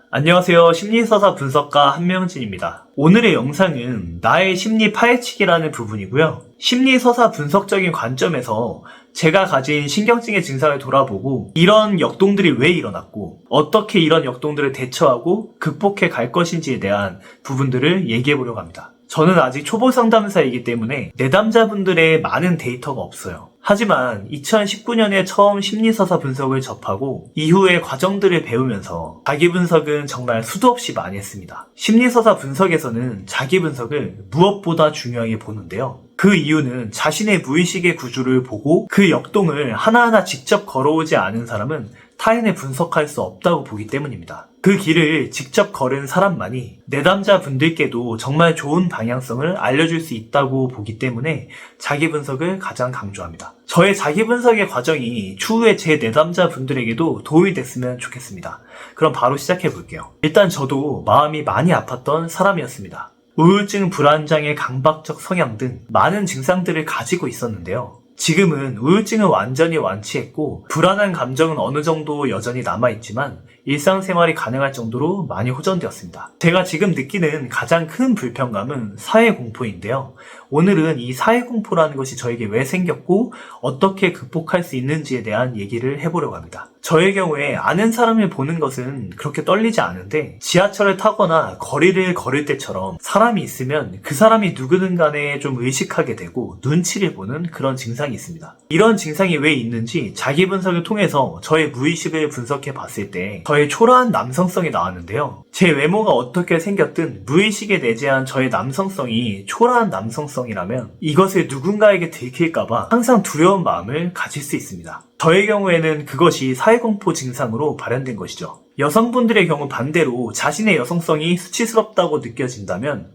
안녕하세요. 심리서사 분석가 한명진입니다. 오늘의 영상은 나의 심리 파헤치기라는 부분이고요. 심리서사 분석적인 관점에서 제가 가진 신경증의 증상을 돌아보고 이런 역동들이 왜 일어났고 어떻게 이런 역동들을 대처하고 극복해 갈 것인지에 대한 부분들을 얘기해 보려고 합니다. 저는 아직 초보 상담사이기 때문에 내담자분들의 많은 데이터가 없어요. 하지만 2019년에 처음 심리서사 분석을 접하고 이후의 과정들을 배우면서 자기 분석은 정말 수도 없이 많이 했습니다. 심리서사 분석에서는 자기 분석을 무엇보다 중요하게 보는데요. 그 이유는 자신의 무의식의 구조를 보고 그 역동을 하나하나 직접 걸어오지 않은 사람은 타인을 분석할 수 없다고 보기 때문입니다. 그 길을 직접 걸은 사람만이 내담자 분들께도 정말 좋은 방향성을 알려줄 수 있다고 보기 때문에 자기 분석을 가장 강조합니다. 저의 자기 분석의 과정이 추후에 제 내담자 분들에게도 도움이 됐으면 좋겠습니다. 그럼 바로 시작해 볼게요. 일단 저도 마음이 많이 아팠던 사람이었습니다. 우울증, 불안장애, 강박적 성향 등 많은 증상들을 가지고 있었는데요. 지금은 우울증은 완전히 완치했고 불안한 감정은 어느 정도 여전히 남아있지만 일상생활이 가능할 정도로 많이 호전되었습니다. 제가 지금 느끼는 가장 큰 불편감은 사회공포인데요. 오늘은 이 사회공포라는 것이 저에게 왜 생겼고 어떻게 극복할 수 있는지에 대한 얘기를 해보려고 합니다. 저의 경우에 아는 사람을 보는 것은 그렇게 떨리지 않은데 지하철을 타거나 거리를 걸을 때처럼 사람이 있으면 그 사람이 누구든 간에 좀 의식하게 되고 눈치를 보는 그런 증상이 있습니다. 이런 증상이 왜 있는지 자기 분석을 통해서 저의 무의식을 분석해 봤을 때 저의 초라한 남성성이 나왔는데요. 제 외모가 어떻게 생겼든 무의식에 내재한 저의 남성성이 초라한 남성성이라면 이것을 누군가에게 들킬까봐 항상 두려운 마음을 가질 수 있습니다. 저의 경우에는 그것이 사회공포 증상으로 발현된 것이죠. 여성분들의 경우 반대로 자신의 여성성이 수치스럽다고 느껴진다면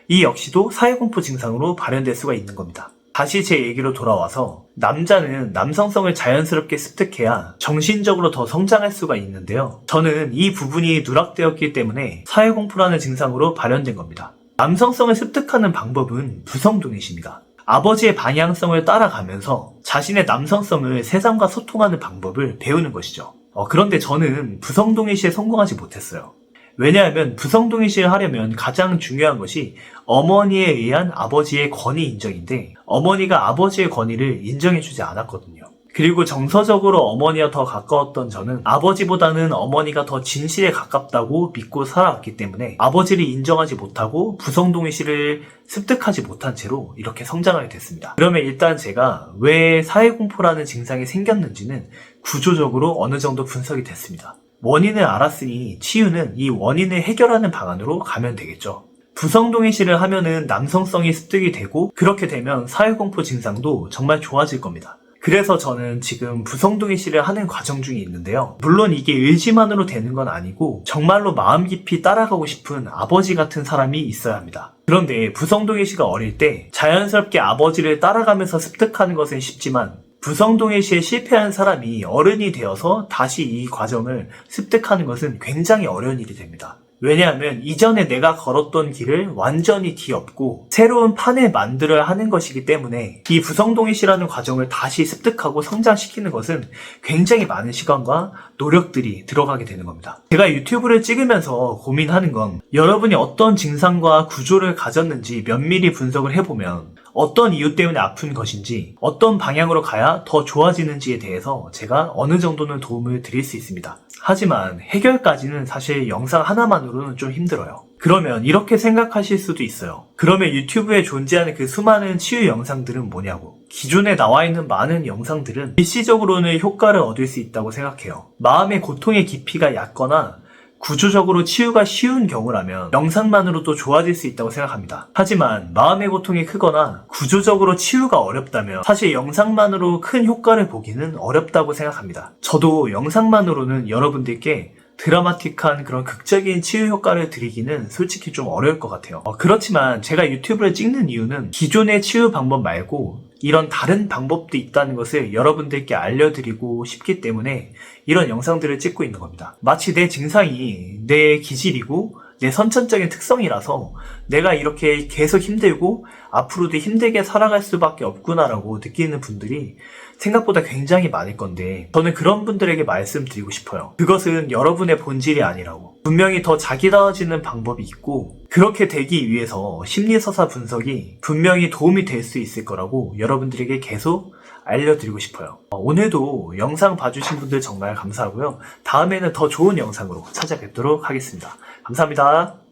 이 역시도 사회공포 증상으로 발현될 수가 있는 겁니다. 다시 제 얘기로 돌아와서 남자는 남성성을 자연스럽게 습득해야 정신적으로 더 성장할 수가 있는데요. 저는 이 부분이 누락되었기 때문에 사회공포라는 증상으로 발현된 겁니다. 남성성을 습득하는 방법은 부성동의시입니다. 아버지의 방향성을 따라가면서 자신의 남성성을 세상과 소통하는 방법을 배우는 것이죠. 그런데 저는 부성동의시에 성공하지 못했어요. 왜냐하면 부성동의시를 하려면 가장 중요한 것이 어머니에 의한 아버지의 권위 인정인데 어머니가 아버지의 권위를 인정해주지 않았거든요. 그리고 정서적으로 어머니와 더 가까웠던 저는 아버지보다는 어머니가 더 진실에 가깝다고 믿고 살아왔기 때문에 아버지를 인정하지 못하고 부성동의시를 습득하지 못한 채로 이렇게 성장하게 됐습니다. 그러면 일단 제가 왜 사회공포라는 증상이 생겼는지는 구조적으로 어느 정도 분석이 됐습니다. 원인을 알았으니 치유는 이 원인을 해결하는 방안으로 가면 되겠죠. 부성동의시를 하면은 남성성이 습득이 되고 그렇게 되면 사회공포 증상도 정말 좋아질 겁니다. 그래서 저는 지금 부성동의시를 하는 과정 중에 있는데요. 물론 이게 의지만으로 되는 건 아니고 정말로 마음 깊이 따라가고 싶은 아버지 같은 사람이 있어야 합니다. 그런데 부성동의시가 어릴 때 자연스럽게 아버지를 따라가면서 습득하는 것은 쉽지만 부성동의시에 실패한 사람이 어른이 되어서 다시 이 과정을 습득하는 것은 굉장히 어려운 일이 됩니다. 왜냐하면 이전에 내가 걸었던 길을 완전히 뒤엎고 새로운 판을 만들어야 하는 것이기 때문에 이 부성동의시라는 과정을 다시 습득하고 성장시키는 것은 굉장히 많은 시간과 노력들이 들어가게 되는 겁니다. 제가 유튜브를 찍으면서 고민하는 건 여러분이 어떤 증상과 구조를 가졌는지 면밀히 분석을 해보면 어떤 이유 때문에 아픈 것인지 어떤 방향으로 가야 더 좋아지는지에 대해서 제가 어느 정도는 도움을 드릴 수 있습니다. 하지만 해결까지는 사실 영상 하나만으로는 좀 힘들어요. 그러면 이렇게 생각하실 수도 있어요. 그러면 유튜브에 존재하는 그 수많은 치유 영상들은 뭐냐고. 기존에 나와 있는 많은 영상들은 일시적으로는 효과를 얻을 수 있다고 생각해요. 마음의 고통의 깊이가 얕거나 구조적으로 치유가 쉬운 경우라면 영상만으로도 좋아질 수 있다고 생각합니다. 하지만 마음의 고통이 크거나 구조적으로 치유가 어렵다면 사실 영상만으로 큰 효과를 보기는 어렵다고 생각합니다. 저도 영상만으로는 여러분들께 드라마틱한 그런 극적인 치유 효과를 드리기는 솔직히 좀 어려울 것 같아요. 그렇지만 제가 유튜브를 찍는 이유는 기존의 치유 방법 말고 이런 다른 방법도 있다는 것을 여러분들께 알려드리고 싶기 때문에 이런 영상들을 찍고 있는 겁니다. 마치 내 증상이 내 기질이고 내 선천적인 특성이라서 내가 이렇게 계속 힘들고 앞으로도 힘들게 살아갈 수밖에 없구나라고 느끼는 분들이 생각보다 굉장히 많을 건데, 저는 그런 분들에게 말씀드리고 싶어요. 그것은 여러분의 본질이 아니라고. 분명히 더 자기다워지는 방법이 있고, 그렇게 되기 위해서 심리서사 분석이 분명히 도움이 될 수 있을 거라고 여러분들에게 계속 알려드리고 싶어요. 오늘도 영상 봐주신 분들 정말 감사하고요. 다음에는 더 좋은 영상으로 찾아뵙도록 하겠습니다. 감사합니다.